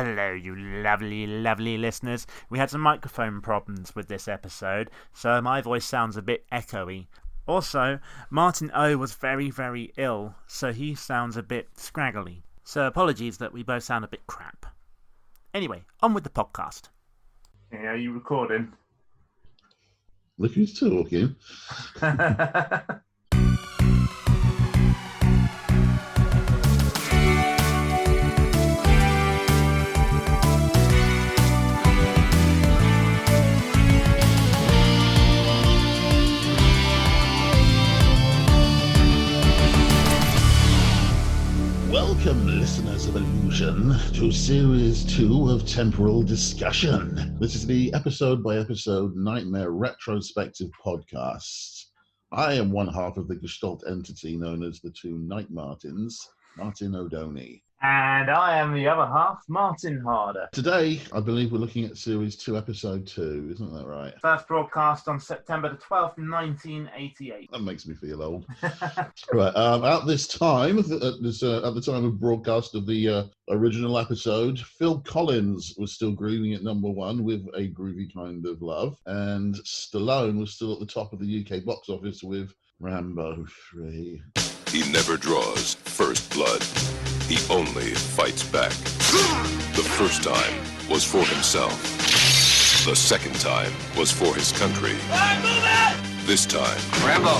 Hello, you lovely, lovely listeners. We had some microphone problems with this episode, so my voice sounds a bit echoey. Also, Martin O was very, very ill, so he sounds a bit scraggly. So apologies that we both sound a bit crap. Anyway, on with the podcast. Yeah, are you recording? Look who's talking. Welcome, listeners of Illusion, to Series 2 of Temporal Discussion. This is the episode-by-episode Knightmare retrospective podcast. I am one half of the Gestalt entity known as the two Night Martins, Martin O'Doney. And I am the other half, Martin Harder. Today, I believe we're looking at Series 2, Episode 2, isn't that right? First broadcast on September the 12th, 1988. That makes me feel old. Right, at this time, at the time of broadcast of the original episode, Phil Collins was still grooving at number one with A Groovy Kind of Love, and Stallone was still at the top of the UK box office with Rambo 3. He never draws first blood. He only fights back. The first time was for himself. The second time was for his country. This time, Rambo,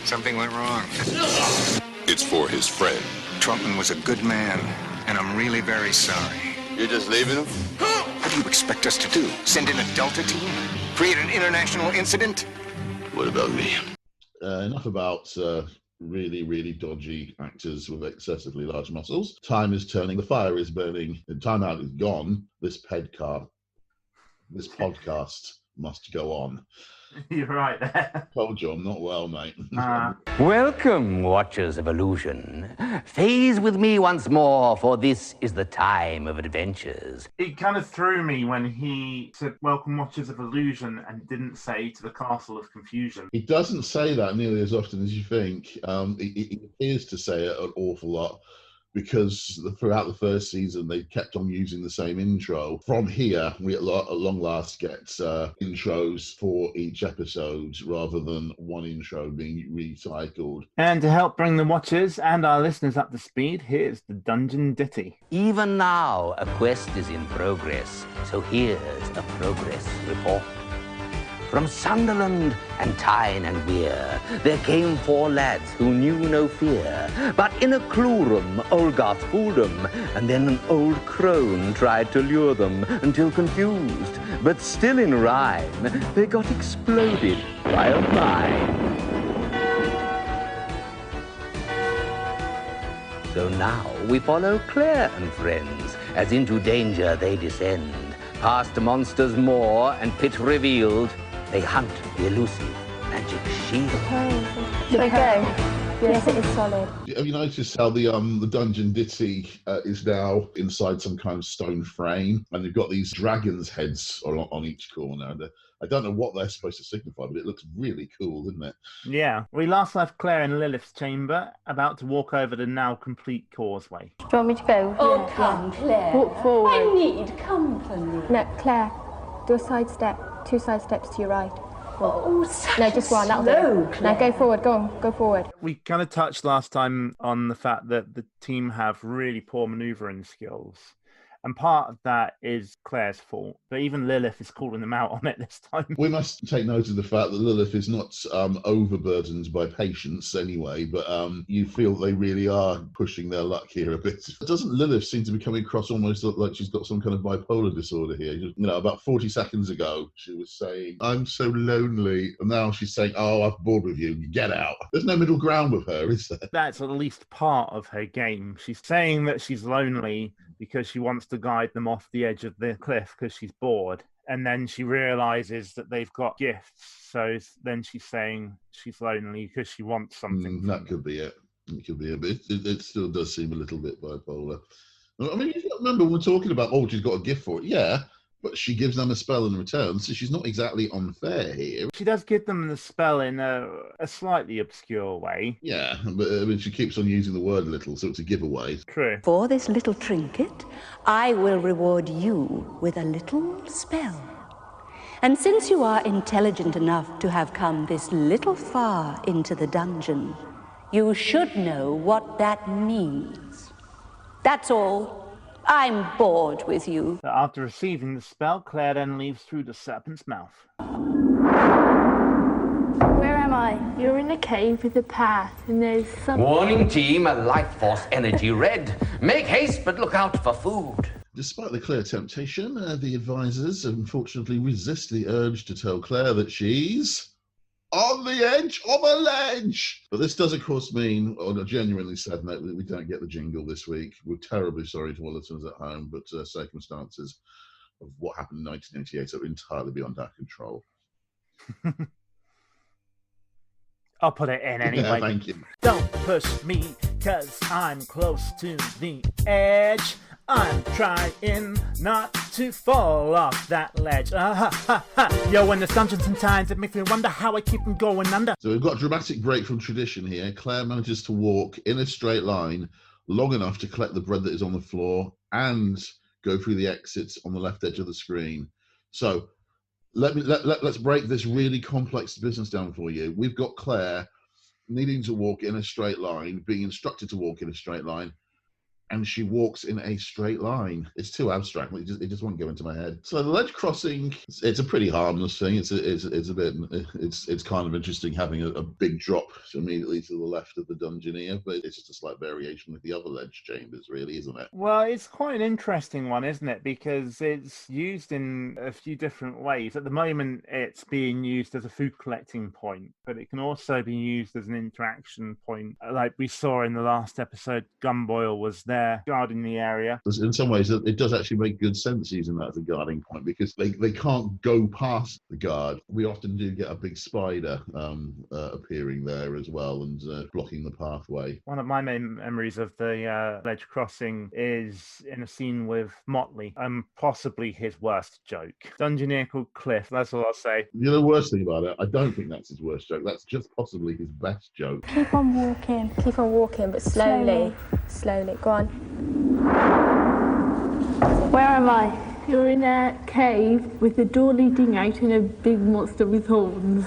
something went wrong. it's for his friend. Trumpman was a good man, and I'm really very sorry. You're just leaving him? What do you expect us to do? Send in a Delta team? Create an international incident? What about me? Enough about really, really dodgy actors with excessively large muscles. Time is turning, the fire is burning, the timeout is gone. This podcast must go on. You're right there. Told you I'm not well, mate. Welcome, Watchers of Illusion. Phase with me once more, for this is the time of adventures. It kind of threw me when he said, "Welcome, Watchers of Illusion," and didn't say "to the Castle of Confusion." He doesn't say that nearly as often as you think. He appears to say it an awful lot because throughout the first season they kept on using the same intro. From here, we at long last get intros for each episode rather than one intro being recycled. And to help bring the watchers and our listeners up to speed, here's the Dungeon Ditty. Even now, a quest is in progress, so here's a progress report. From Sunderland and Tyne and Weir, there came four lads who knew no fear. But in a clue-room, old Garth fooled them, and then an old crone tried to lure them, until confused, but still in rhyme, they got exploded by a mine. So now we follow Claire and friends, as into danger they descend. Past monsters' moor and pit revealed, they hunt the elusive magic shield. Should I go? Yes, it is solid. Have you noticed how the Dungeon Ditty is now inside some kind of stone frame, and they've got these dragons' heads on each corner? And I don't know what they're supposed to signify, but it looks really cool, doesn't it? Yeah, we last left Claire in Lilith's chamber, about to walk over the now complete causeway. Do you want me to go? Oh, come, Claire. Walk forward. I need company. No, Claire, do a side step. 2 side steps to your right. Oh, such No, just one. That'll slow, do. Now go forward. Go on. Go forward. We kind of touched last time on the fact that the team have really poor manoeuvring skills. And part of that is Claire's fault. But even Lilith is calling them out on it this time. We must take note of the fact that Lilith is not overburdened by patience anyway, but you feel they really are pushing their luck here a bit. Doesn't Lilith seem to be coming across almost like she's got some kind of bipolar disorder here? You know, about 40 seconds ago, she was saying, "I'm so lonely." And now she's saying, "Oh, I'm bored with you. Get out." There's no middle ground with her, is there? That's at least part of her game. She's saying that she's lonely because she wants to guide them off the edge of the cliff because she's bored. And then she realizes that they've got gifts. So then she's saying she's lonely because she wants something. That could be it. It could be it. But it still does seem a little bit bipolar. I mean, you remember when we're talking about, she's got a gift for it. Yeah, But she gives them a spell in return, so she's not exactly unfair here. She does give them the spell in a slightly obscure way. Yeah, but I mean, she keeps on using the word little, so it's a giveaway. True. For this little trinket, I will reward you with a little spell. And since you are intelligent enough to have come this little far into the dungeon, you should know what that means. That's all. I'm bored with you. After receiving the spell, Claire then leaves through the serpent's mouth. Where am I? You're in a cave with a path, and there's some... Warning team, a life force energy red. Make haste, but look out for food. Despite the clear temptation, the advisors unfortunately resist the urge to tell Claire that she's on the edge of a ledge. But this does, of course, mean, on a genuinely sad note, that we don't get the jingle this week. We're terribly sorry to all listeners at home, but circumstances of what happened in 1988 are entirely beyond our control. I'll put it in anyway. Yeah, thank you. Don't push me, 'cause I'm close to the edge. I'm trying not to fall off that ledge. Yo, when there's dungeons and times, it makes me wonder how I keep them going under. So we've got a dramatic break from tradition here. Claire manages to walk in a straight line long enough to collect the bread that is on the floor and go through the exits on the left edge of the screen. So let's break this really complex business down for you. We've got Claire needing to walk in a straight line, being instructed to walk in a straight line, and she walks in a straight line. It's too abstract. It just won't go into my head. So the ledge crossing, it's a pretty harmless thing. It's kind of interesting having a big drop immediately to the left of the dungeon here, but it's just a slight variation with the other ledge chambers, really, isn't it? Well, it's quite an interesting one, isn't it? Because it's used in a few different ways. At the moment, it's being used as a food collecting point, but it can also be used as an interaction point. Like we saw in the last episode, Gumboil was there guarding the area. In some ways, it does actually make good sense using that as a guarding point, because they can't go past the guard. We often do get a big spider appearing there as well and blocking the pathway. One of my main memories of the ledge crossing is in a scene with Motley, possibly his worst joke. Dungeoneer called Cliff, that's all I'll say. You know the worst thing about it? I don't think that's his worst joke. That's just possibly his best joke. Keep on walking, but slowly. Slowly. Go on. Where am I? You're in a cave with a door leading out and a big monster with horns.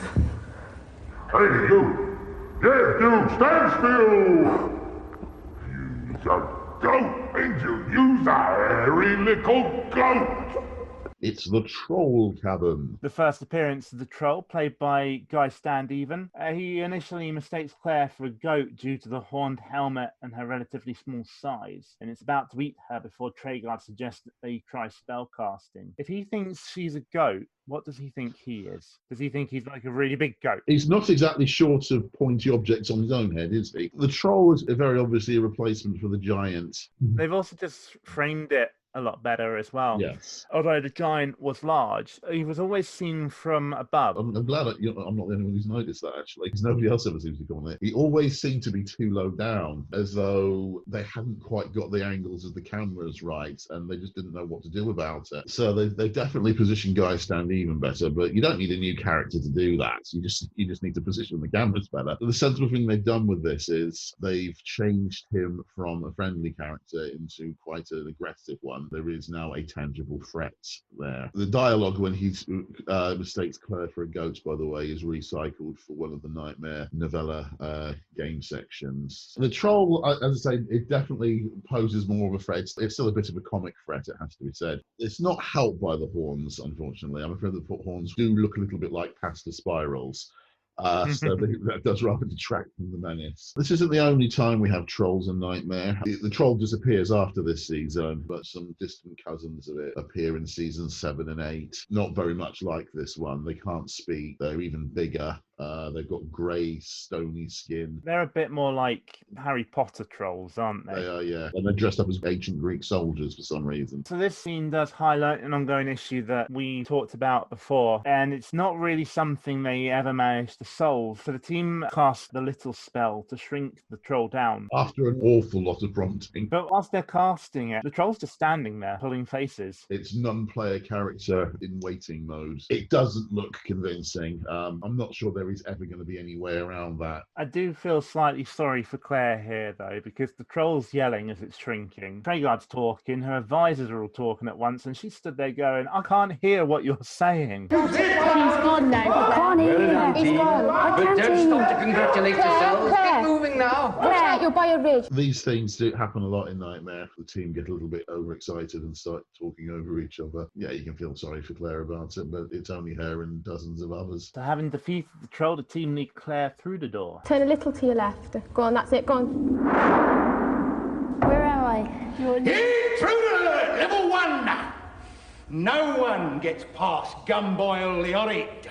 Hey, you! Yes, you! Stand still! Use a goat, and you use a hairy little goat! It's the Troll Cabin. The first appearance of the troll, played by Guy Standeven. He initially mistakes Claire for a goat due to the horned helmet and her relatively small size, and it's about to eat her before Traegard suggests that they try spellcasting. If he thinks she's a goat, what does he think he is? Does he think he's like a really big goat? He's not exactly short of pointy objects on his own head, is he? The troll is very obviously a replacement for the giant. They've also just framed it a lot better as well. Yes. Although the giant was large, he was always seen from above. I'm glad I'm not the only one who's noticed that, actually, because nobody else ever seems to come on it. He always seemed to be too low down, as though they hadn't quite got the angles of the cameras right, and they just didn't know what to do about it. So they definitely positioned Guy Standeven better, but you don't need a new character to do that. You just need to position the cameras better. The sensible thing they've done with this is they've changed him from a friendly character into quite an aggressive one. There is now a tangible threat there. The dialogue when he mistakes Claire for a goat, by the way, is recycled for one of the Knightmare novella game sections. The troll, as I say, it definitely poses more of a threat. It's still a bit of a comic threat, it has to be said. It's not helped by the horns, unfortunately. I'm afraid the horns do look a little bit like pasta spirals. So that does rather detract from the menace. This isn't the only time we have trolls in Knightmare. The troll disappears after this season, but some distant cousins of it appear in seasons 7 and 8. Not very much like this one. They can't speak. They're even bigger. They've got grey, stony skin. They're a bit more like Harry Potter trolls, aren't they? They are, yeah. And they're dressed up as ancient Greek soldiers for some reason. So this scene does highlight an ongoing issue that we talked about before, and it's not really something they ever managed to solve. So the team cast the little spell to shrink the troll down. After an awful lot of prompting. But whilst they're casting it, the troll's just standing there, pulling faces. It's non-player character in waiting mode. It doesn't look convincing. I'm not sure there is ever going to be any way around that. I do feel slightly sorry for Claire here, though, because the troll's yelling as it's shrinking. Treguard's talking, her advisors are all talking at once, and she stood there going, I can't hear what you're saying. She's gone now. I can't hear her. He's gone. But don't stop to congratulate yourselves. Get moving now. Claire, you're by a ridge. These things do happen a lot in Knightmare. The team get a little bit overexcited and start talking over each other. Yeah, you can feel sorry for Claire about it, but it's only her and dozens of others. So having defeated the troll, the team lead Claire through the door. Turn a little to your left. Go on, that's it. Go on. Where am I? You're Intruder alert! Level 1! No one gets past Gumboil Leorid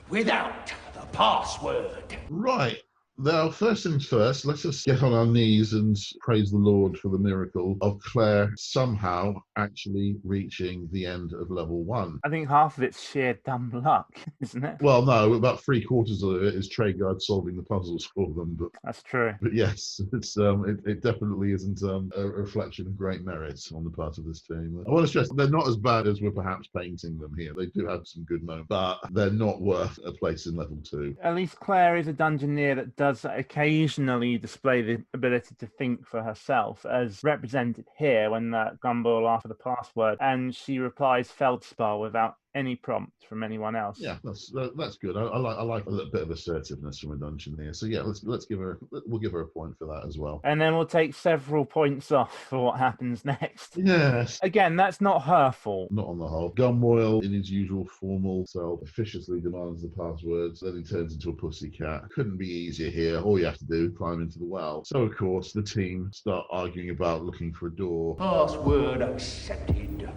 without the password. Right. Now, first things first, let us get on our knees and praise the Lord for the miracle of Claire somehow actually reaching the end of level 1. I think half of it's sheer dumb luck, isn't it? Well, no, about 3/4 of it is Treguard solving the puzzles for them. But that's true. But yes, it definitely isn't a reflection of great merit on the part of this team. I want to stress they're not as bad as we're perhaps painting them here. They do have some good moments, but they're not worth a place in level 2. At least Claire is a dungeoneer that does occasionally display the ability to think for herself, as represented here when Gumball asked for the password and she replies Feldspar without any prompt from anyone else. Yeah, that's good. I like a little bit of assertiveness from a dungeon here. So yeah, we'll give her a point for that as well. And then we'll take several points off for what happens next. Yes. Again, that's not her fault. Not on the whole. Gumboil, in his usual formal self, officiously demands the passwords. Then he turns into a pussycat. Couldn't be easier here. All you have to do is climb into the well. So of course the team start arguing about looking for a door. Password accepted.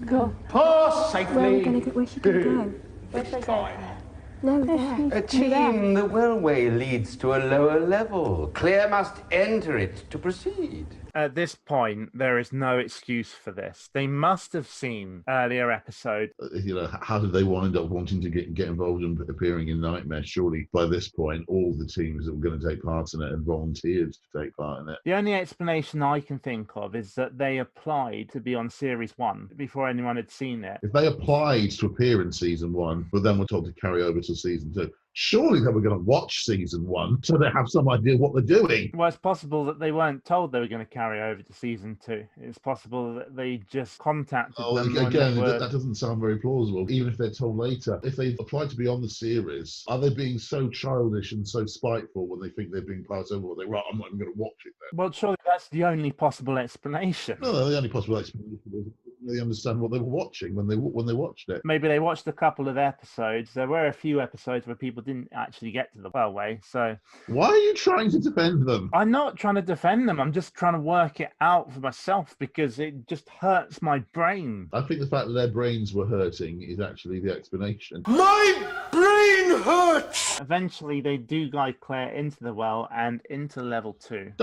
Go. Pass safely. Where's she going to go? Where's she going? No, there. A team, the wellway leads to a lower level. Claire must enter it to proceed. At this point, there is no excuse for this. They must have seen earlier episode. How did they wind up wanting to get involved and appearing in Knightmare? Surely by this point, all the teams that were going to take part in it had volunteered to take part in it. The only explanation I can think of is that they applied to be on Series 1 before anyone had seen it. If they applied to appear in Season 1, but then were told to carry over to Season 2, surely they were going to watch Season 1 so they have some idea what they're doing. Well, it's possible that they weren't told they were going to carry over to Season 2. It's possible that they just contacted them. Again, that doesn't sound very plausible, even if they're told later. If they've applied to be on the series, are they being so childish and so spiteful when they think they're being passed over? Or right, I'm not even going to watch it then. Well, surely that's the only possible explanation. No, the only possible explanation is they understand what they were watching when they watched it. Maybe they watched a couple of episodes. There were a few episodes where people didn't actually get to the wellway, so... Why are you trying to defend them? I'm not trying to defend them. I'm just trying to work it out for myself because it just hurts my brain. I think the fact that their brains were hurting is actually the explanation. My brain hurts! Eventually, they do guide Claire into the well and into level 2.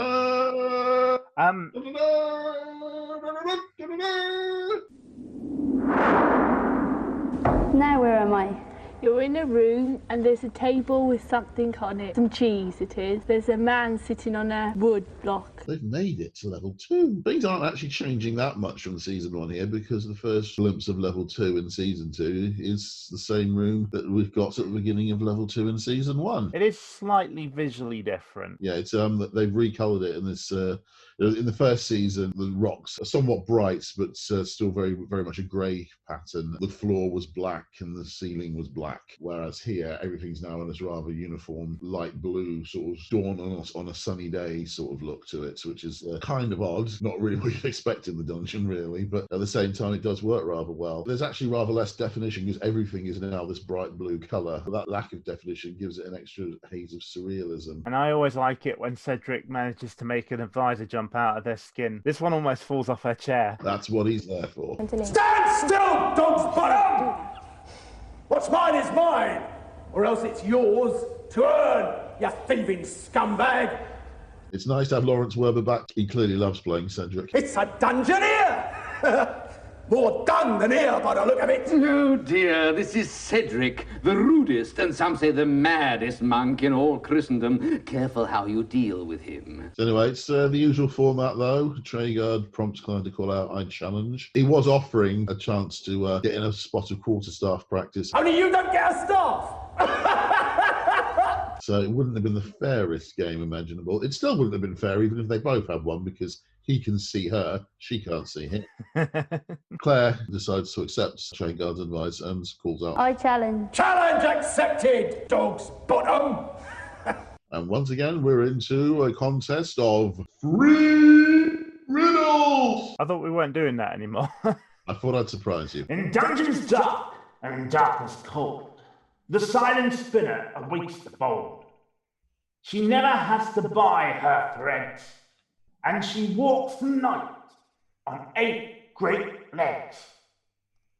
Now where am I? You're in a room and there's a table with something on it. Some cheese it is. There's a man sitting on a wood block. They've made it to level 2. Things aren't actually changing that much from Season 1 here because the first glimpse of level 2 in Season 2 is the same room that we've got at the beginning of level 2 in Season 1. It is slightly visually different. Yeah, it's they've recoloured it in this... in the first season, the rocks are somewhat bright, but still very, very much a grey pattern. The floor was black and the ceiling was black, whereas here everything's now in this rather uniform light blue sort of dawn on a sunny day sort of look to it, which is kind of odd. Not really what you'd expect in the dungeon, really, but at the same time, it does work rather well. There's actually rather less definition because everything is now this bright blue colour. That lack of definition gives it an extra haze of surrealism. And I always like it when Cedric manages to make an advisor jump out of their skin. This one almost falls off her chair. That's what he's there for. Stand still, dog's bottom! What's mine is mine! or else it's yours to earn, you thieving scumbag. It's nice to have Lawrence Werber back. He clearly loves playing Cedric. It's a dungeoneer! More done than here by the look of it. Oh dear, this is Cedric, the rudest and some say the maddest monk in all Christendom. Careful how you deal with him. So anyway, it's the usual format though. Treguard prompts Klein to call out I challenge. He was offering a chance to get in a spot of quarterstaff practice. Only you don't get a staff! So it wouldn't have been the fairest game imaginable. It still wouldn't have been fair even if they both had one, because he can see her, she can't see him. Claire decides to accept Treguard's advice and calls out, I challenge. Challenge accepted, dog's bottom! And once again, we're into a contest of 3 riddles! I thought we weren't doing that anymore. I thought I'd surprise you. In dungeons dark and darkness cold, the silent spinner awaits the bold. She never has to buy her threads, and she walks the night on 8 great legs.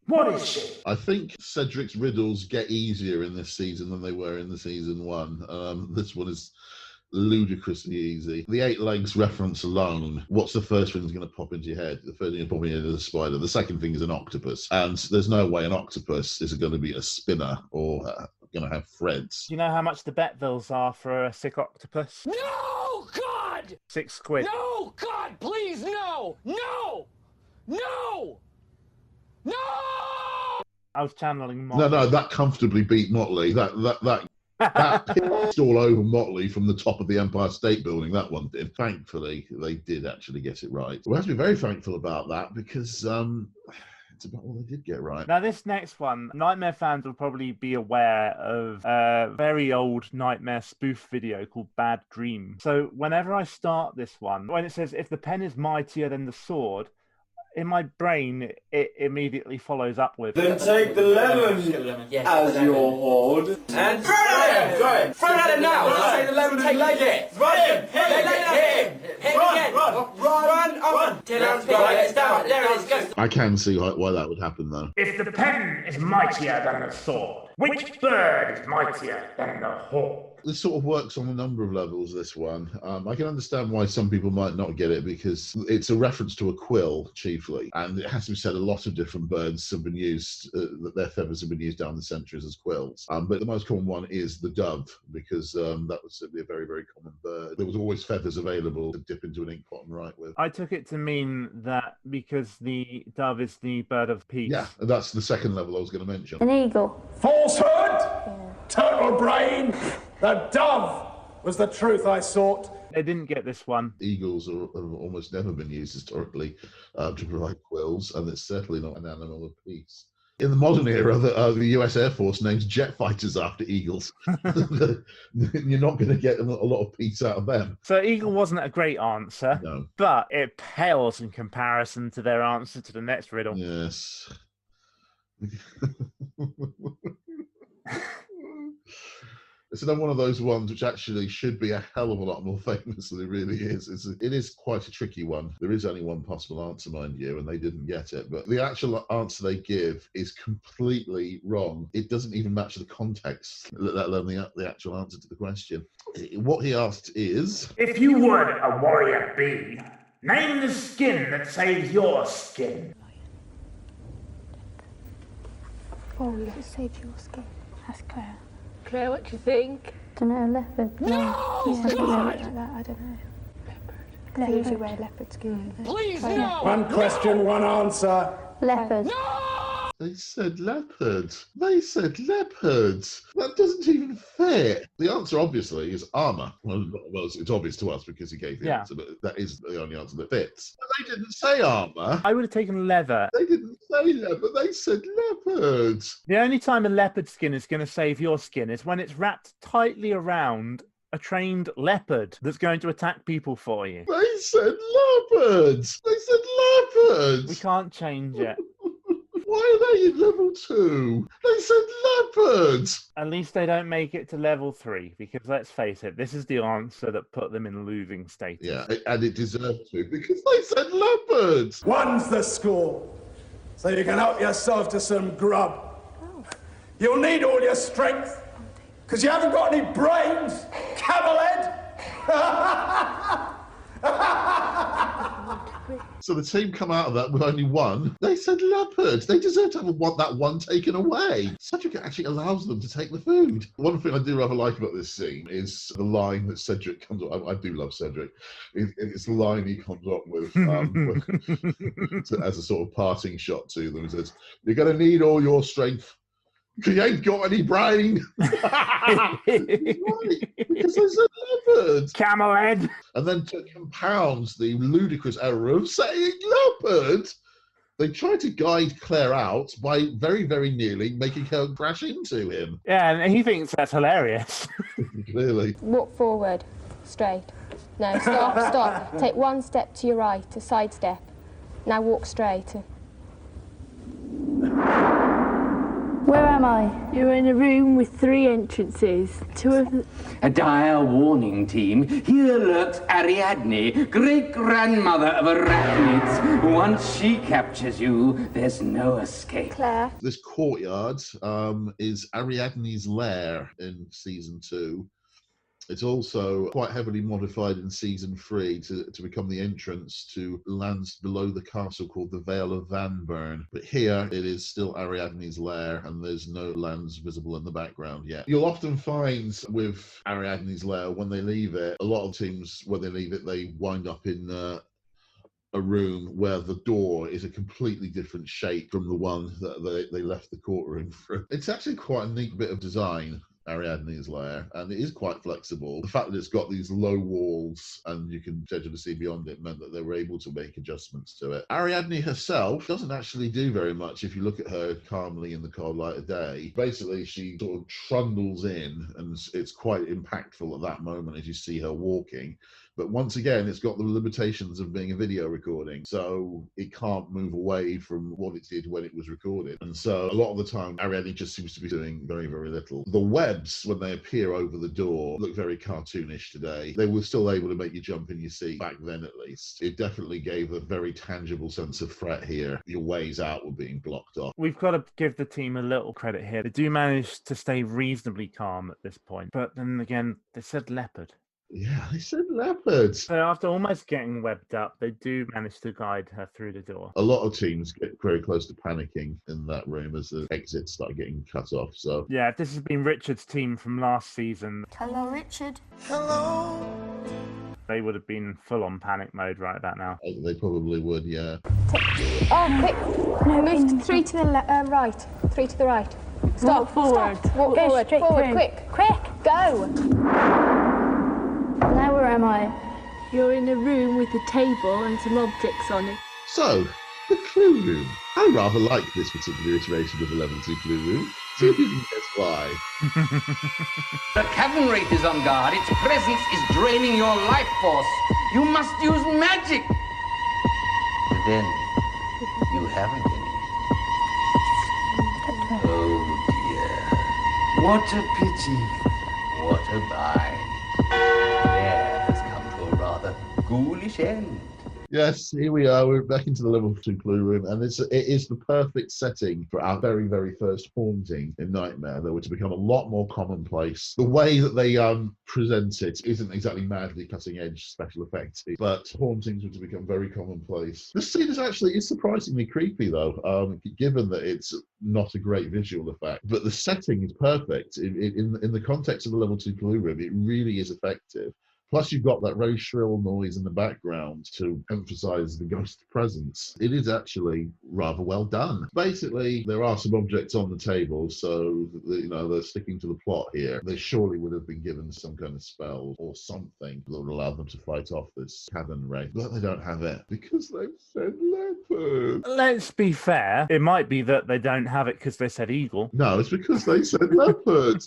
What is she? I think Cedric's riddles get easier in this season than they were in the season 1. This one is ludicrously easy. The 8 legs reference alone, what's the first thing that's going to pop into your head? The first thing that's popping into is a spider. The second thing is an octopus. And there's no way an octopus is going to be a spinner or going to have threads. Do you know how much the bet bills are for a sick octopus? No, God! 6 quid. No, God, please, no! No! No! No! I was channeling Motley. No, that comfortably beat Motley. That pissed all over Motley from the top of the Empire State Building. That one did. Thankfully, they did actually get it right. We have to be very thankful about that because it's about all they did get right. Now, this next one, Knightmare fans will probably be aware of a very old Knightmare spoof video called Bad Dream. So whenever I start this one, when it says, if the pen is mightier than the sword, in my brain, it immediately follows up with... Then take the lemon as your hoard. And throw it at him! Throw it! Throw it at him now! Take the lemon and leg it! Run him! Hit him! Run! 10 ounce big, it's down. There it is, go! I can see why that would happen, though. If the pen is mightier than the sword, which bird is mightier than the hawk? This sort of works on a number of levels, this one. I can understand why some people might not get it, because it's a reference to a quill, chiefly. And it has to be said, a lot of different birds have been used, their feathers have been used down the centuries as quills. But the most common one is the dove, because that was simply a very, very common bird. There was always feathers available to dip into an ink pot and write with. I took it to mean that because the dove is the bird of peace. Yeah, that's the second level I was going to mention. An eagle. Falsehood! Yeah. Turtle brain! The dove was the truth I sought. They didn't get this one. Eagles have almost never been used historically to provide quills, and it's certainly not an animal of peace. In the modern era, the US Air Force names jet fighters after eagles. You're not going to get a lot of peace out of them. So eagle wasn't a great answer, no, but it pales in comparison to their answer to the next riddle. Yes. It's another one of those ones which actually should be a hell of a lot more famous than it really is. It is quite a tricky one. There is only one possible answer, mind you, and they didn't get it. But the actual answer they give is completely wrong. It doesn't even match the context, let alone the actual answer to the question. What he asked is... If you would a warrior be, name the skin that saves your skin. Oh, that saves your skin. That's Claire. Claire, what do you think? I don't know, leopard. No! Yeah, God! like that, I don't know. Leopard. They usually wear leopard skin. Please, no! One question, one answer. Leopard. No! They said leopard. They said leopard. That doesn't even fit. The answer, obviously, is armour. Well, it's obvious to us because he gave the answer, but that is the only answer that fits. But they didn't say armour. I would have taken leather. They didn't say leopard. They said leopard. The only time a leopard skin is going to save your skin is when it's wrapped tightly around a trained leopard that's going to attack people for you. They said leopard. They said leopard. We can't change it. Why are they in level 2? They said leopard! At least they don't make it to level 3, because let's face it, this is the answer that put them in losing status. Yeah, and it deserved to, because they said leopard! One's the score, so you can help yourself to some grub. You'll need all your strength, Because you haven't got any brains, camelhead! So the team come out of that with only one. They said leopard. They deserve to have that one taken away. Cedric actually allows them to take the food. One thing I do rather like about this scene is the line that Cedric comes up. I do love Cedric. It's the line he comes up with as a sort of parting shot to them. He says, "You're going to need all your strength. You ain't got any brain." Right, because there's a leopard. Camelhead. And then to compound the ludicrous error of saying leopard, they try to guide Claire out by very, very nearly making her crash into him. Yeah, and he thinks that's hilarious. Clearly. Walk forward, straight. No, stop. Take one step to your right, a side step. Now walk straight. Where am I? You're in a room with 3 entrances. 2 of them... A dire warning, team. Here lurks Ariadne, great-grandmother of arachnids. Once she captures you, there's no escape. Claire. This courtyard is Ariadne's lair in season 2. It's also quite heavily modified in season 3 to become the entrance to lands below the castle called the Vale of Vanburn. But here it is still Ariadne's lair, and there's no lands visible in the background yet. You'll often find with Ariadne's lair, when they leave it, a lot of teams, when they leave it, they wind up in a room where the door is a completely different shape from the one that they left the courtroom through. It's actually quite a neat bit of design, Ariadne's lair, and it is quite flexible. The fact that it's got these low walls and you can generally see beyond it meant that they were able to make adjustments to it. Ariadne herself doesn't actually do very much if you look at her calmly in the cold light of day. Basically, she sort of trundles in, and it's quite impactful at that moment as you see her walking. But once again, it's got the limitations of being a video recording, so it can't move away from what it did when it was recorded. And so a lot of the time, Ariadne just seems to be doing very, very little. The webs, when they appear over the door, look very cartoonish today. They were still able to make you jump in your seat, back then at least. It definitely gave a very tangible sense of threat here. Your ways out were being blocked off. We've got to give the team a little credit here. They do manage to stay reasonably calm at this point. But then again, they said leopard. Yeah, they said leopard. So after almost getting webbed up, they do manage to guide her through the door. A lot of teams get very close to panicking in that room as the exits start getting cut off. So yeah, this has been Richard's team from last season. Hello, Richard. Hello. They would have been full on panic mode right about now. They probably would, yeah. Oh, quick. No, move 3 to the right. 3 to the right. Stop. Walk forward. Stop. Walk forward. straight Forward. through. Quick. Go. Now where am I? You're in a room with a table and some objects on it. So, the clue room. I rather like this particular iteration of the level 2 clue room. See if you can guess why. The cavern wraith is on guard. Its presence is draining your life force. You must use magic. Then you haven't any. Oh dear. What a pity. What a bind. There has come to a rather ghoulish end. Yes, here we are. We're back into the level 2 clue room, and it is the perfect setting for our very, very first haunting in Knightmare. They were to become a lot more commonplace. The way that they present it isn't exactly madly cutting-edge special effects, but hauntings were to become very commonplace. This scene is surprisingly creepy, though, given that it's not a great visual effect. But the setting is perfect. In the context of the level 2 clue room, it really is effective. Plus, you've got that very shrill noise in the background to emphasize the ghost presence. It is actually rather well done. Basically, there are some objects on the table, so they're sticking to the plot here. They surely would have been given some kind of spell or something that would allow them to fight off this cavern wraith, but they don't have it because they've said leopard. Let's be fair. It might be that they don't have it because they said eagle. No, it's because they said leopard.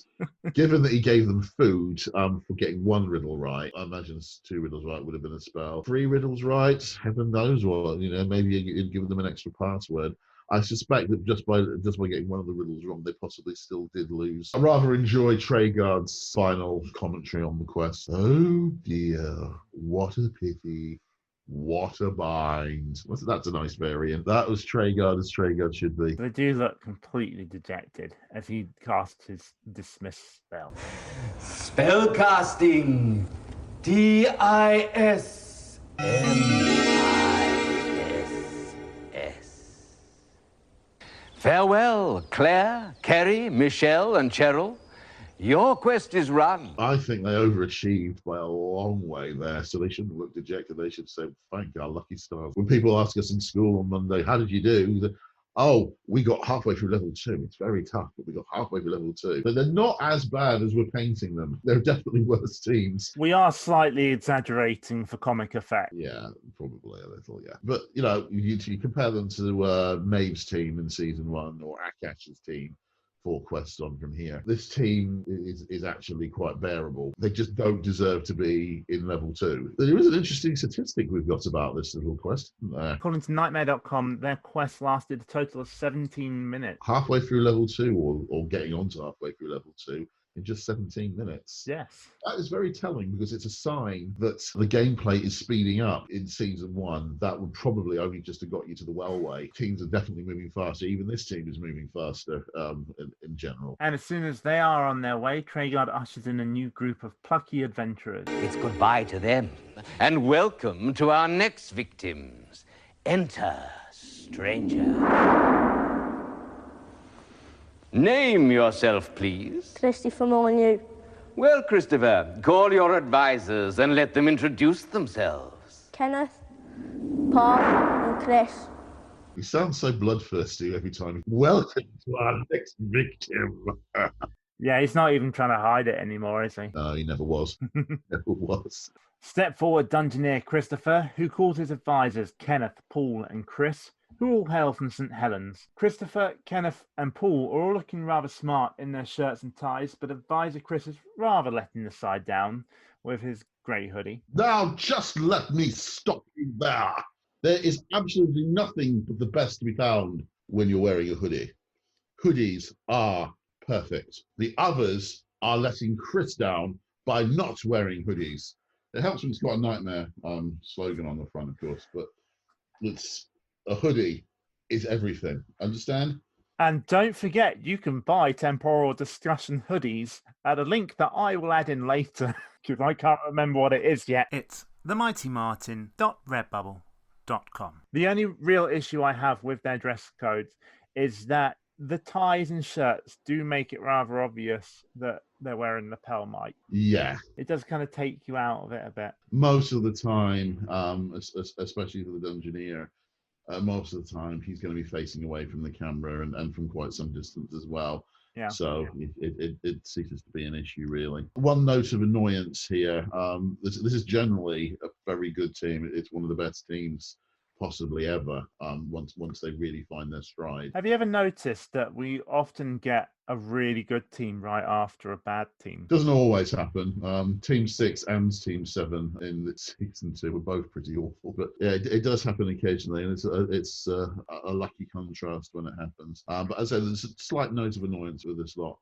Given that he gave them food for getting one riddle right, I imagine 2 riddles right would have been a spell. 3 riddles right, heaven knows what. Maybe you'd given them an extra password. I suspect that just by getting one of the riddles wrong, they possibly still did lose. I rather enjoy Treguard's final commentary on the quest. Oh dear, what a pity. What a bind. That's a nice variant. That was Treguard as Treguard should be. They do look completely dejected as he casts his dismiss spell. Spellcasting. DISMISS. Farewell, Claire, Kerry, Michelle, and Cheryl. Your quest is run. I think they overachieved by a long way there, so they shouldn't look dejected. They should say, thank our lucky stars. When people ask us in school on Monday, how did you do? Oh, we got halfway through level 2. It's very tough, but we got halfway through level 2. But they're not as bad as we're painting them. They're definitely worse teams. We are slightly exaggerating for comic effect. Yeah, probably a little, yeah. But, you compare them to Maeve's team in Season 1 or Akash's team. 4 quests on from here. This team is actually quite bearable. They just don't deserve to be in level 2. There is an interesting statistic we've got about this little quest, isn't there? According to Knightmare.com, their quest lasted a total of 17 minutes. Halfway through level 2 or getting on to halfway through level 2 in just 17 minutes. Yes. That is very telling because it's a sign that the gameplay is speeding up in Season 1. That would probably only just have got you to the Wellway. Teams are definitely moving faster. Even this team is moving faster in general. And as soon as they are on their way, Treguard ushers in a new group of plucky adventurers. It's goodbye to them, and welcome to our next victims. Enter, stranger. Name yourself, please. Christopher Molyneux. Well, Christopher, call your advisors and let them introduce themselves. Kenneth, Paul, and Chris. You sound so bloodthirsty every time. Welcome to our next victim. Yeah, he's not even trying to hide it anymore, is he? No, he never was. Never was. Step forward, Dungeoneer Christopher, who calls his advisors Kenneth, Paul, and Chris, who all hail from St. Helens. Christopher, Kenneth, and Paul are all looking rather smart in their shirts and ties, but advisor Chris is rather letting the side down with his grey hoodie. Now, just let me stop you there. There is absolutely nothing but the best to be found when you're wearing a hoodie. Hoodies are perfect. The others are letting Chris down by not wearing hoodies. It helps when it's got a Knightmare slogan on the front, of course, but it's a hoodie is everything. Understand? And don't forget, you can buy Temporal Discussion hoodies at a link that I will add in later, because I can't remember what it is yet. It's themightymartin.redbubble.com. The only real issue I have with their dress codes is that the ties and shirts do make it rather obvious that they're wearing lapel mic. Yeah. It does kind of take you out of it a bit. Most of the time, especially for the Dungeoneer, most of the time he's going to be facing away from the camera and from quite some distance as well. Yeah. So it ceases to be an issue, really. One note of annoyance here. This is generally a very good team. It's one of the best teams possibly ever, once they really find their stride. Have you ever noticed that we often get a really good team right after a bad team? Doesn't always happen. Team 6 and Team 7 in Season 2 were both pretty awful, but yeah, it does happen occasionally, and it's a lucky contrast when it happens. But as I said, there's a slight note of annoyance with this lot.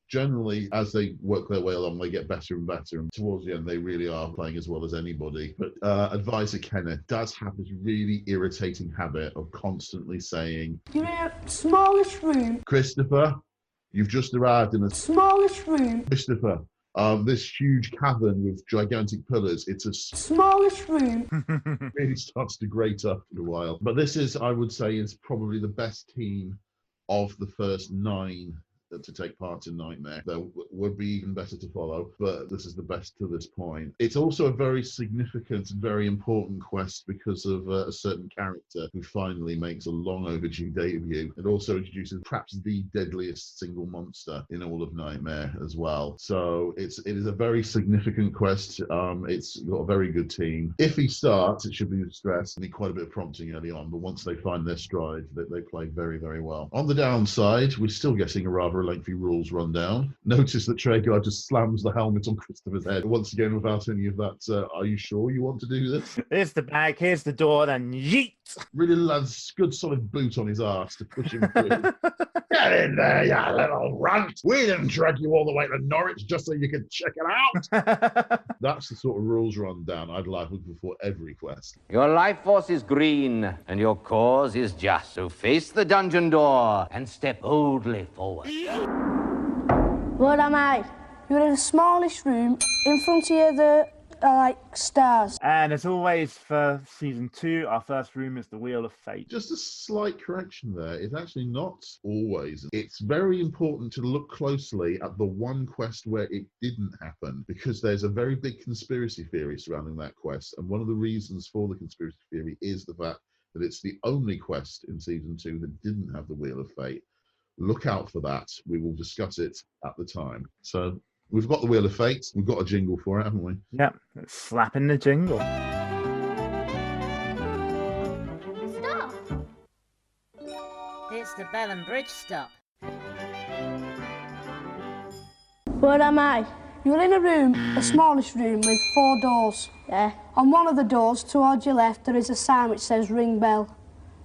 Generally, as they work their way along, they get better and better, and towards the end, they really are playing as well as anybody. But advisor Kenneth does have this really irritating habit of constantly saying, "You're in a smallest room." Christopher, you've just arrived in a Smallest room. Christopher, this huge cavern with gigantic pillars, it's a Smallest room. really starts to grate up in a while. But this is, I would say, is probably the best team of the first 9 to take part in Knightmare. There would be even better to follow, but this is the best to this point. It's also a very significant and very important quest because of a certain character who finally makes a long overdue debut. It also introduces perhaps the deadliest single monster in all of Knightmare as well. So it is a very significant quest. It's got a very good team. If he starts, it should be stressed. Need quite a bit of prompting early on, but once they find their stride, they play very, very well. On the downside, we're still getting a rather lengthy rules rundown. Notice that Treguard just slams the helmet on Christopher's head once again without any of that. Are you sure you want to do this? Here's the bag, here's the door, then yeet! Really lands good solid boot on his arse to push him through. Get in there, you little runt. We didn't drag you all the way to Norwich just so you could check it out. That's the sort of rules rundown I'd like before every quest. Your life force is green, and your cause is just. So face the dungeon door and step boldly forward. What am I? You're in a smallish room. In front of you, there are like stars. And as always for season 2, our first room is the Wheel of Fate. Just a slight correction there. It's actually not always. It's very important to look closely at the one quest where it didn't happen, because there's a very big conspiracy theory surrounding that quest. And one of the reasons for the conspiracy theory is the fact that it's the only quest in season 2 that didn't have the Wheel of Fate. Look out for that. We will discuss it at the time. So we've got the Wheel of Fate. We've got a jingle for it, haven't we? Yep, let's slap in the jingle. Stop! It's the Bell and Bridge stop. What am I? You're in a room, a smallish room with 4 doors. Yeah. On one of the doors, towards your left, there is a sign which says Ring Bell.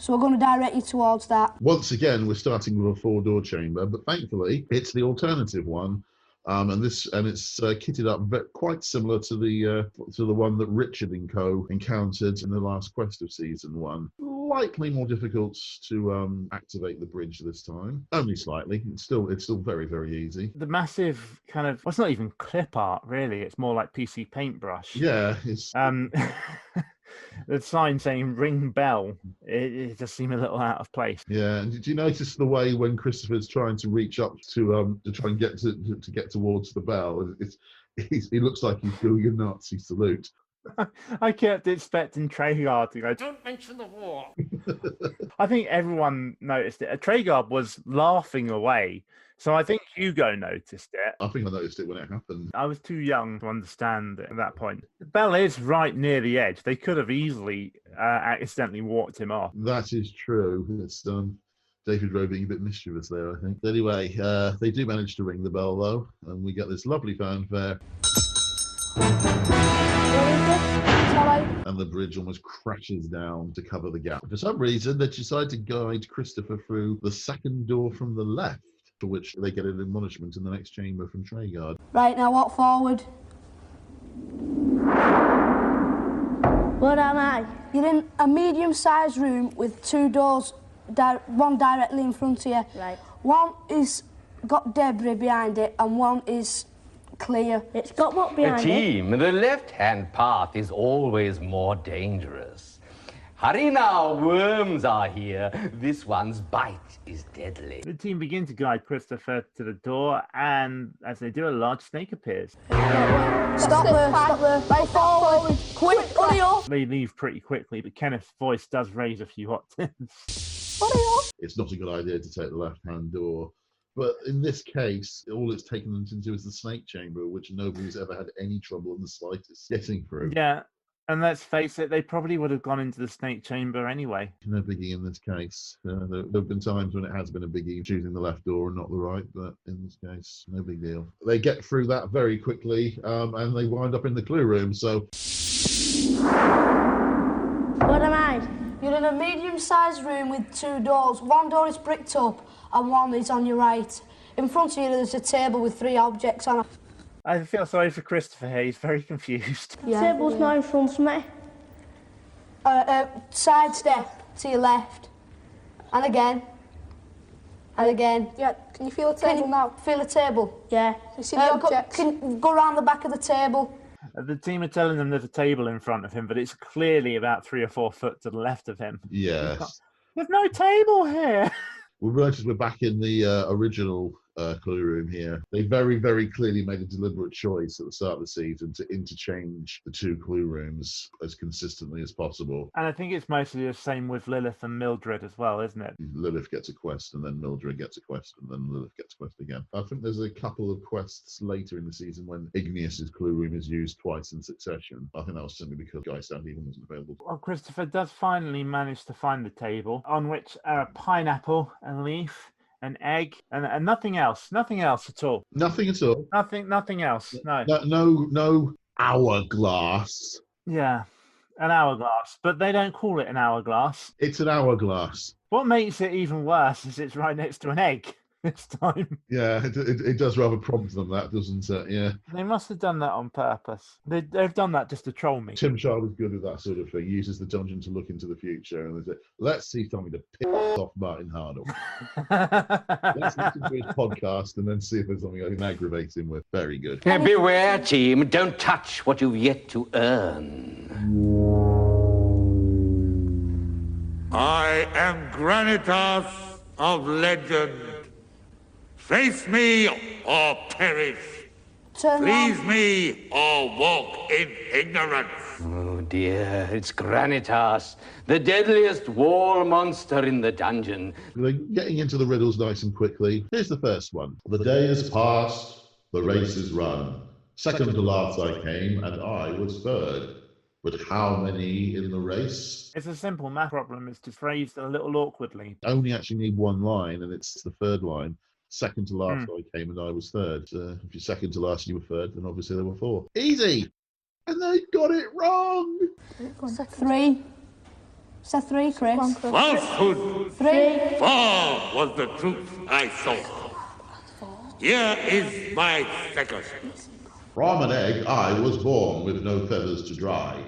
So we're going to direct you towards that. Once again, we're starting with a 4-door chamber, but thankfully it's the alternative one, and it's kitted up quite similar to the one that Richard and Co encountered in the last quest of season 1. Slightly more difficult to activate the bridge this time. Only slightly. It's still very, very easy. The massive kind of, well, it's not even clip art really. It's more like PC Paintbrush. Yeah, it's. The sign saying "Ring Bell," it just seemed a little out of place. Yeah, and did you notice the way when Christopher's trying to reach up to try and get to get towards the bell? He looks like he's doing a Nazi salute. I kept expecting Traegard to go, "Don't mention the war." I think everyone noticed it. Traegard was laughing away. So I think Hugo noticed it. I think I noticed it when it happened. I was too young to understand it at that point. The bell is right near the edge. They could have easily accidentally walked him off. That is true. It's David Rowe being a bit mischievous there, I think. Anyway, they do manage to ring the bell, though, and we get this lovely fanfare. And the bridge almost crashes down to cover the gap. For some reason, they decide to guide Christopher through the second door from the left, for which they get an admonishment in the next chamber from Traegard. Right, now walk forward. What am I? You're in a medium-sized room with 2 doors, one directly in front of you. Right. One is got debris behind it and one is clear. It's got what behind it? Team, the left-hand path is always more dangerous. Hurry now, worms are here. This one's bite is deadly. The team begin to guide Christopher to the door, and as they do, a large snake appears. Stop there. Right forward. Quick, hurry up. They leave pretty quickly, but Kenneth's voice does raise a few hot tips. Hurry up. It's not a good idea to take the left-hand door. But in this case, all it's taken them into is the snake chamber, which nobody's ever had any trouble in the slightest getting through. Yeah. And let's face it, they probably would have gone into the snake chamber anyway. No biggie in this case. There have been times when it has been a biggie choosing the left door and not the right, but in this case, no big deal. They get through that very quickly, and they wind up in the clue room, so... What am I? You're in a medium-sized room with 2 doors. One door is bricked up and one is on your right. In front of you, there's a table with 3 objects on it. I feel sorry for Christopher here. He's very confused. Yeah. Table's not in front of me. Side step to your left. And again. And again. Yeah, can you feel the table now? Feel the table? Yeah. You see the objects? Can go around the back of the table. The team are telling them there's a table in front of him, but it's clearly about 3 or 4 foot to the left of him. Yes. There's no table here. We're back in the original clue room here. They very, very clearly made a deliberate choice at the start of the season to interchange the 2 clue rooms as consistently as possible. And I think it's mostly the same with Lilith and Mildred as well, isn't it? Lilith gets a quest, and then Mildred gets a quest, and then Lilith gets a quest again. I think there's a couple of quests later in the season when Igneous's clue room is used twice in succession. I think that was simply because Guy Stand-Even wasn't available. Well, Christopher does finally manage to find the table, on which are a pineapple, a leaf, an egg, and nothing else. Nothing else at all. Nothing at all. Nothing else. No. No hourglass. Yeah, an hourglass, but they don't call it an hourglass. It's an hourglass. What makes it even worse is it's right next to an egg this time. Yeah, it does rather prompt them, that, doesn't it? Yeah. They must have done that on purpose. They've done that just to troll me. Tim Child is good at that sort of thing. He uses the dungeon to look into the future and they say, let's see something to piss off Martin Hardle. Let's listen to his podcast and then see if there's something I can aggravate him with. Very good. Beware, team. Don't touch what you've yet to earn. I am Granitas of legend. Face me or perish. Please me or walk in ignorance. Oh dear, it's Granitas, the deadliest wall monster in the dungeon. They're getting into the riddles nice and quickly. Here's the first one. The day is past, the race is run. Second to last I came, and I was third. But how many in the race? It's a simple math problem. It's just phrased a little awkwardly. Only actually need one line, and it's the third line. Second to last I came, and I was third. If you're second to last and you were third, then obviously there were four. Easy! And they got it wrong! 3. Is that 3, Chris? Falsehood! 3. 4 was the truth I saw. Here is my second. From an egg I was born with no feathers to dry.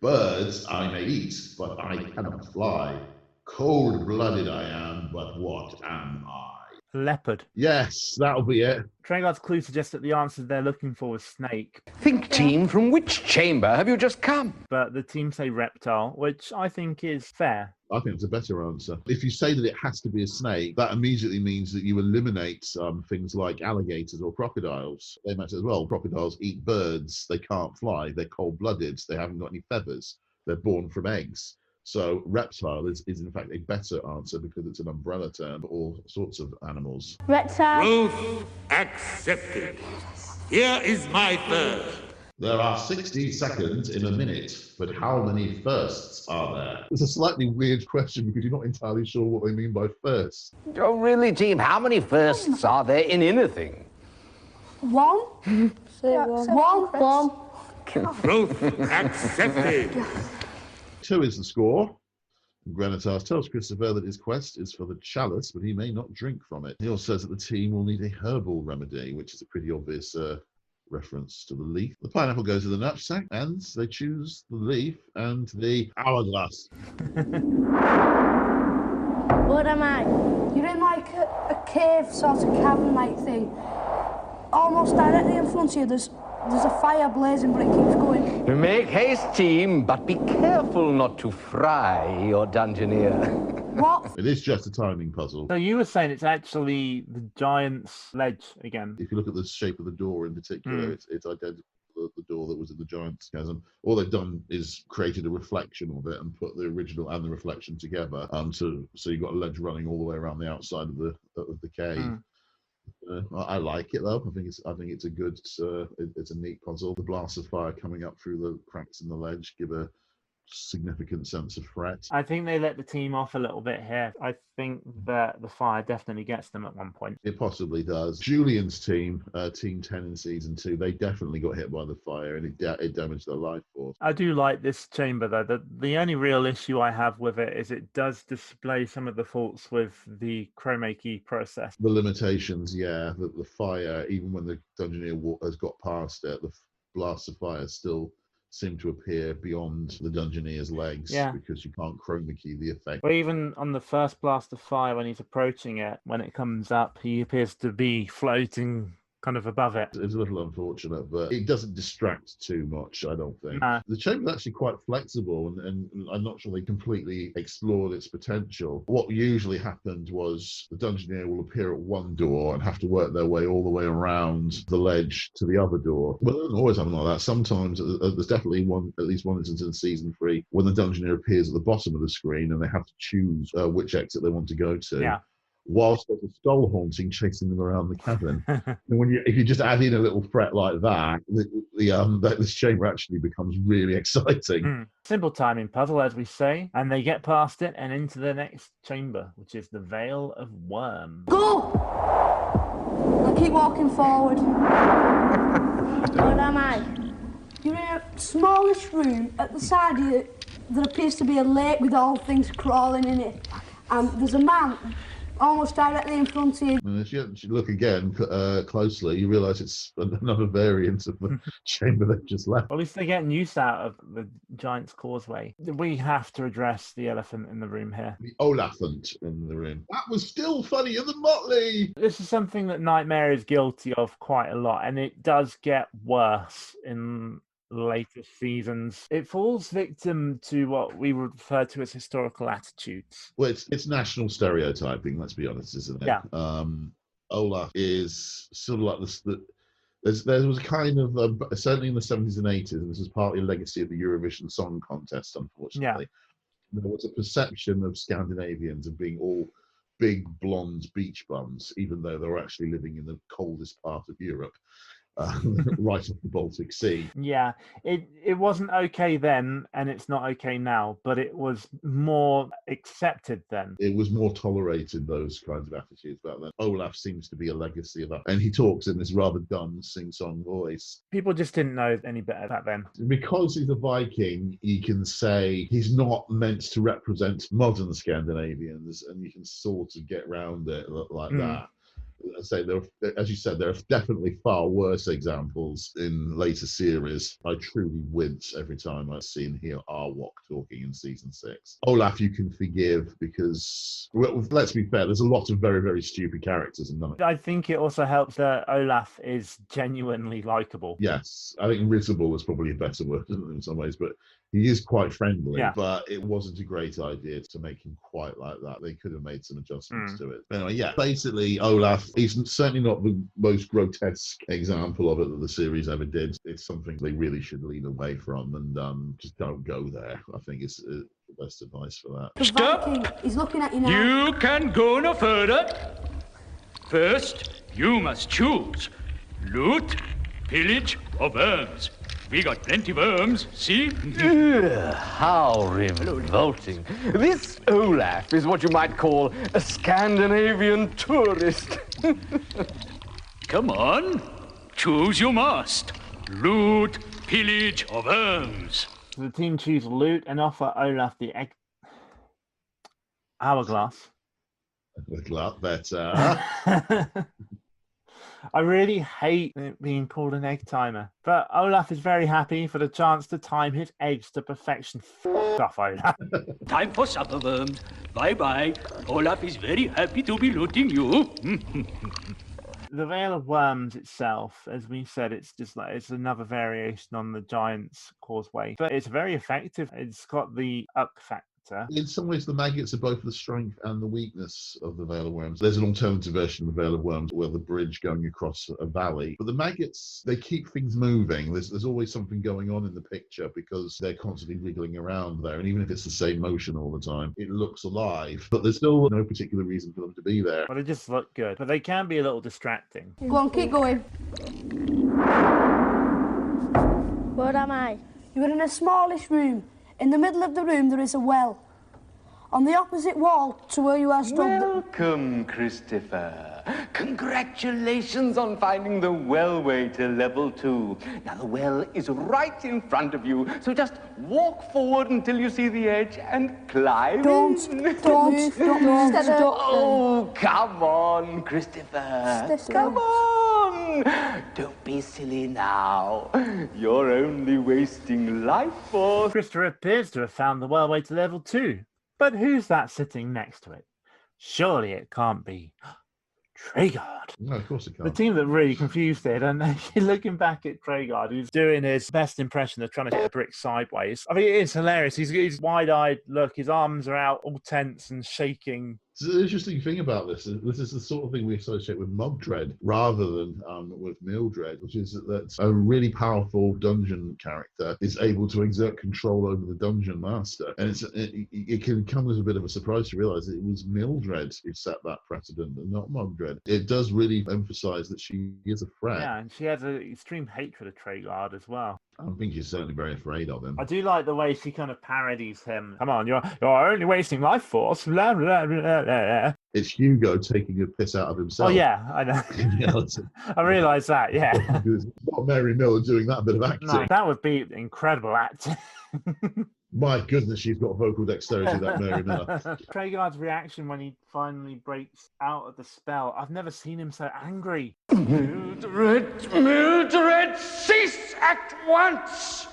Birds I may eat, but I cannot fly. Cold-blooded I am, but what am I? Leopard. Yes, that'll be it. Treguard's clue suggests that the answer they're looking for is snake. Think, team, from which chamber have you just come? But the team say reptile, which I think is fair. I think it's a better answer. If you say that it has to be a snake, that immediately means that you eliminate things like alligators or crocodiles. They matter as well. Crocodiles eat birds. They can't fly. They're cold-blooded. They haven't got any feathers. They're born from eggs. So reptile is in fact a better answer because it's an umbrella term for all sorts of animals. Reptile. Truth accepted. Here is my third. There are 60 seconds in a minute, but how many firsts are there? It's a slightly weird question because you're not entirely sure what they mean by first. Oh, really, team? How many firsts are there in anything? 1. Say one. Truth accepted. 2 is the score. Granitas tells Christopher that his quest is for the chalice, but he may not drink from it. He also says that the team will need a herbal remedy, which is a pretty obvious reference to the leaf. The pineapple goes to the knapsack, and they choose the leaf and the hourglass. What am I? You're in like a cave sort of cavern-like thing. Almost directly in front of you, there's a fire blazing, but it keeps going. Make haste, team, but be careful not to fry your dungeoneer. What? It is just a timing puzzle. So you were saying it's actually the giant's ledge again. If you look at the shape of the door in particular, it's identical to the door that was in the giant's chasm. All they've done is created a reflection of it and put the original and the reflection together. So you've got a ledge running all the way around the outside of the cave. I like it though. I think it's a good. It's a neat puzzle. The blasts of fire coming up through the cracks in the ledge give a significant sense of threat. I think they let the team off a little bit here. I think that the fire definitely gets them at one point. It possibly does. Julian's team, Team 10 in Season 2, they definitely got hit by the fire and it damaged their life force. I do like this chamber though. The only real issue I have with it is it does display some of the faults with the chroma key process. The limitations, yeah. The fire, even when the Dungeoneer has got past it, the blasts of fire still seem to appear beyond the Dungeoneer's legs because you can't chroma key the effect. But even on the first blast of fire, when he's approaching it, when it comes up, he appears to be floating kind of above it. It's a little unfortunate, but it doesn't distract too much, I don't think. The chamber's actually quite flexible, and I'm not sure they completely explored its potential. What usually happened was the Dungeoneer will appear at one door and have to work their way all the way around the ledge to the other door. Well, it doesn't always happen like that. Sometimes there's definitely at least one instance in Season 3 when the Dungeoneer appears at the bottom of the screen and they have to choose which exit they want to go to. Yeah. Whilst there's a skull haunting chasing them around the cavern. And if you just add in a little threat like that, this chamber actually becomes really exciting. Simple timing puzzle, as we say, and they get past it and into the next chamber, which is the Vale of Worms. Go! I keep walking forward. Where am I? You're in a smallish room at the side of you. There appears to be a lake with all things crawling in it. and there's a man almost directly in front of you. And if you look again closely, you realise it's another variant of the chamber they've just left. At least they're getting use out of the Giant's Causeway. We have to address the elephant in the room here. The Olaphant in the room. That was still funnier than Motley! This is something that Knightmare is guilty of quite a lot, and it does get worse in later seasons. It falls victim to what we would refer to as historical attitudes. Well, it's national stereotyping, let's be honest, isn't it? Yeah. Olaf is sort of like this. There was a kind of, certainly in the 70s and 80s, and this is partly a legacy of the Eurovision Song Contest, unfortunately. Yeah. There was a perception of Scandinavians of being all big, blonde beach bums, even though they were actually living in the coldest part of Europe. Right off the Baltic Sea. Yeah, it wasn't okay then, and it's not okay now, but it was more accepted then. It was more tolerated, those kinds of attitudes back then. Olaf seems to be a legacy of that, and he talks in this rather dumb sing-song voice. People just didn't know any better back then. Because he's a Viking, you can say he's not meant to represent modern Scandinavians, and you can sort of get around it like that. I say as you said, there are definitely far worse examples in later series. I truly wince every time I see and hear Arwok talking in season 6. Olaf, you can forgive because, well, let's be fair, there's a lot of very, very stupid characters in them. I think it also helps that Olaf is genuinely likable. Yes, I think risible was probably a better word in some ways, but he is quite friendly. Yeah. But it wasn't a great idea to make him quite like that. They could have made some adjustments to it. But anyway, yeah, basically Olaf, he's certainly not the most grotesque example of it that the series ever did. It's something they really should lean away from and just don't go there. I think it's the best advice for that. Stop! He's looking at you now. You can go no further. First, you must choose loot, pillage, or worms. We got plenty of worms, see? How revolting. This Olaf is what you might call a Scandinavian tourist. Come on, choose you must. Loot, pillage, or worms. The team choose loot and offer Olaf the hourglass. A lot better. I really hate it being called an egg timer, but Olaf is very happy for the chance to time his eggs to perfection. F off, Olaf. Time for supper, worms. Bye-bye. Olaf is very happy to be looting you. The Veil of Worms itself, as we said, it's another variation on the Giant's Causeway, but it's very effective. It's got the up factor. In some ways, the maggots are both the strength and the weakness of the Veil of Worms. There's an alternative version of the Veil of Worms where the bridge going across a valley. But the maggots, they keep things moving. There's always something going on in the picture because they're constantly wriggling around there. And even if it's the same motion all the time, it looks alive. But there's still no particular reason for them to be there. But they just look good. But they can be a little distracting. Go on, keep going. Where am I? You're in a smallish room. In the middle of the room, there is a well. On the opposite wall to where you are stood... Welcome, Christopher. Congratulations on finding the wellway to level 2. Now, the well is right in front of you, so just walk forward until you see the edge and climb. Don't. Oh, come on, Christopher. Come on. Don't be silly now. You're only wasting life force. Christopher appears to have found the wellway to level 2. But who's that sitting next to it? Surely it can't be Treguard. No, of course it can't. The team that really confused it, and looking back at Treguard, who's doing his best impression of trying to hit a brick sideways. I mean, it is hilarious. He's wide-eyed look, his arms are out, all tense and shaking. So the interesting thing about this is the sort of thing we associate with Mogdred rather than with Mildred, which is that a really powerful dungeon character is able to exert control over the dungeon master. And it can come as a bit of a surprise to realise that it was Mildred who set that precedent and not Mogdred. It does really emphasise that she is a threat. Yeah, and she has an extreme hatred of Treguard as well. I think she's certainly very afraid of him. I do like the way she kind of parodies him. Come on, you're only wasting life force. Blah, blah, blah, blah. It's Hugo taking a piss out of himself. Oh, yeah, I know. I realise that, yeah. Not Mary Miller doing that bit of acting. No, that would be incredible acting. My goodness, she's got vocal dexterity, that Mary Miller. Traegar's reaction when he finally breaks out of the spell. I've never seen him so angry. Mildred, cease at once!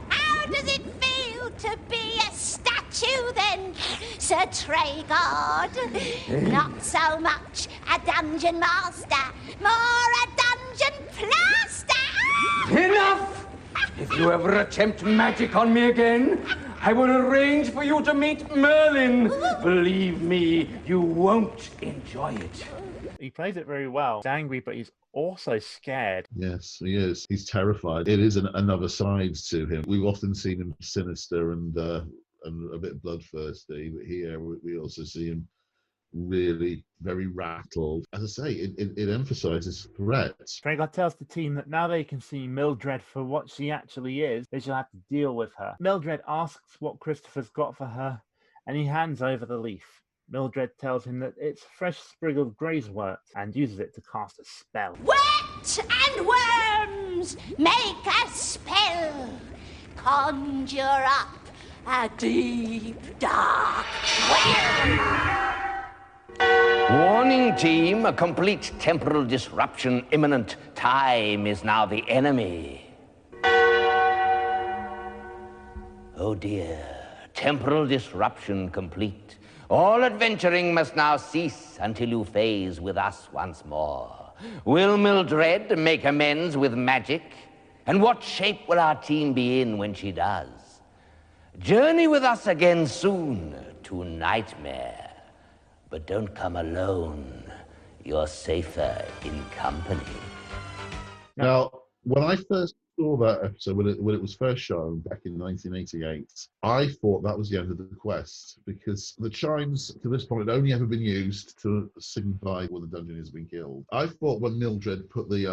How does it feel to be a statue then, Sir Traegard? Not so much a dungeon master, more a dungeon plaster! Enough! If you ever attempt magic on me again, I will arrange for you to meet Merlin. Believe me, you won't enjoy it. He plays it very well. He's angry, but he's also scared. Yes, he is. He's terrified. It is another side to him. We've often seen him sinister and a bit bloodthirsty, but here we also see him really very rattled. As I say, it emphasises threats. Traegar tells the team that now they can see Mildred for what she actually is, they shall have to deal with her. Mildred asks what Christopher's got for her, and he hands over the leaf. Mildred tells him that it's a fresh sprig of greysewort and uses it to cast a spell. Wet and worms make a spell. Conjure up a deep, dark well. Warning, team. A complete temporal disruption imminent. Time is now the enemy. Oh dear. Temporal disruption complete. All adventuring must now cease until you phase with us once more. Will Mildred make amends with magic? And what shape will our team be in when she does? Journey with us again soon to Knightmare. But don't come alone. You're safer in company. Now, when I first saw that episode, when it was first shown back in 1988, I thought that was the end of the quest, because the chimes to this point had only ever been used to signify when the dungeon has been killed. I thought when Mildred put the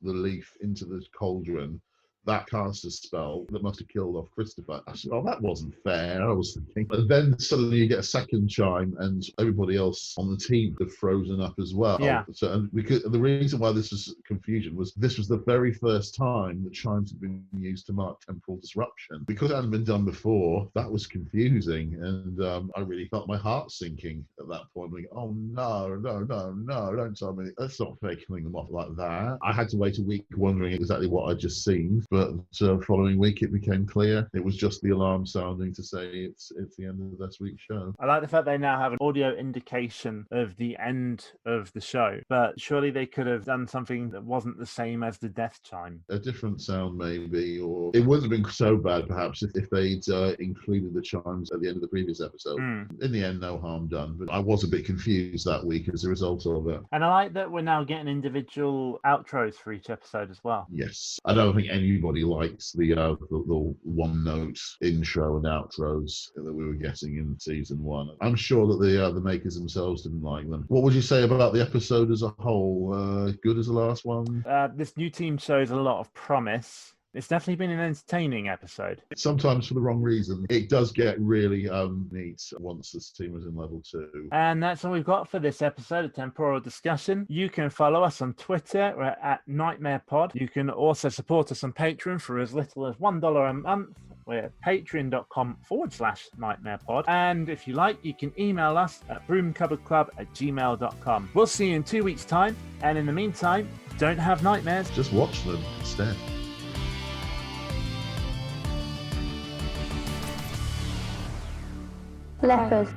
leaf into the cauldron, that cast a spell that must have killed off Christopher. I said, oh, that wasn't fair, I was thinking. But then suddenly you get a second chime and everybody else on the team had frozen up as well. Yeah. So the reason why this was confusion was this was the very first time that chimes had been used to mark temporal disruption. Because it hadn't been done before, that was confusing. And I really felt my heart sinking at that point. Like, oh, no, don't tell me. Let's not fake killing them off like that. I had to wait a week wondering exactly what I'd just seen. But following week, it became clear. It was just the alarm sounding to say it's the end of this week's show. I like the fact they now have an audio indication of the end of the show, but surely they could have done something that wasn't the same as the death chime. A different sound, maybe, or it wouldn't have been so bad, perhaps, if they'd included the chimes at the end of the previous episode. In the end, no harm done. But I was a bit confused that week as a result of it. And I like that we're now getting individual outros for each episode as well. Yes. I don't think anybody likes the one note intro and outros that we were getting in season 1. I'm sure that the makers themselves didn't like them. What would you say about the episode as a whole? Good as the last one? This new team shows a lot of promise. It's definitely been an entertaining episode. Sometimes for the wrong reason. It does get really neat once this team is in level 2. And that's all we've got for this episode of Temporal Discussion. You can follow us on Twitter. We're at Knightmare Pod. You can also support us on Patreon for as little as $1 a month. We're at patreon.com/nightmarepod. And if you like, you can email us at broomcupboardclub@gmail.com. We'll see you in 2 weeks' time. And in the meantime, don't have nightmares. Just watch them instead. Leopard.